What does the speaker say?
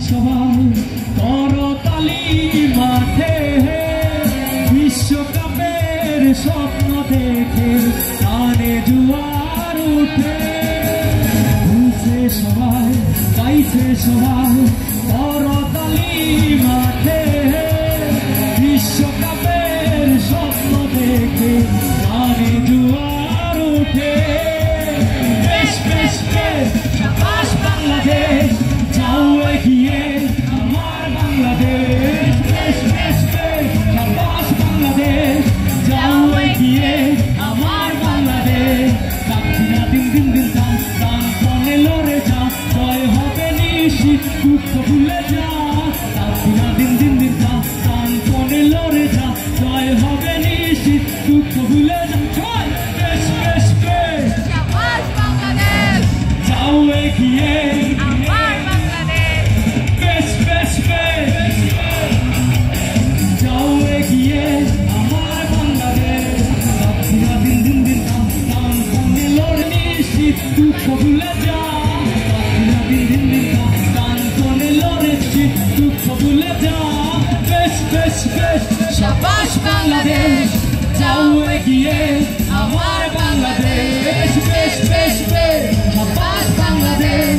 সবাই করতালি মাঠে বিশ্বকাপের স্বপ্ন দেখে কানে জোয়ার উঠে ঘুরছে সবাই গাইছে সবাই করতালি মাঠে বিশ্বকাপের স্বপ্ন দেখে কানে জোয়ার উঠে বেশ বেশ বেশ সাবাস বাংলাদেশ যাও এগিয়ে আমার বাংলাদেশ বেশ বেশ বেশ সাবাস বাংলাদেশ যাও এগিয়ে আমার বাংলাদেশ কাকিনা দিন দিন দিন টান টান পনে লড়ে যা জয় হবে নিশ্চিত দুঃখ ভুলে যা কাকিনা দিন দিন দিন টান টান পনে লড়ে যা জয় হবে নিশ্চিত দুঃখ ভুলে যা জয় বেশ বেশ বেশ সাবাস বাংলাদেশ যাও এগিয়ে আমার বাংলাদেশ বেশ বেশ বেশ যাও এগিয়ে আমার বাংলাদেশ কাকিনা দিন দিন দিন টান টান পনে লড়ে নিশ্চিত দুঃখ ভুলে যা কাকিনা দিন দিন দিন টান টান পনে লড়ে নিশ্চিত দুঃখ ভুলে যা বেশ বেশ বেশ সাবাস বাংলাদেশ যাও এগিয়ে আমার বাংলাদেশ বেশ বেশ বেশ সাবাস বাংলাদেশ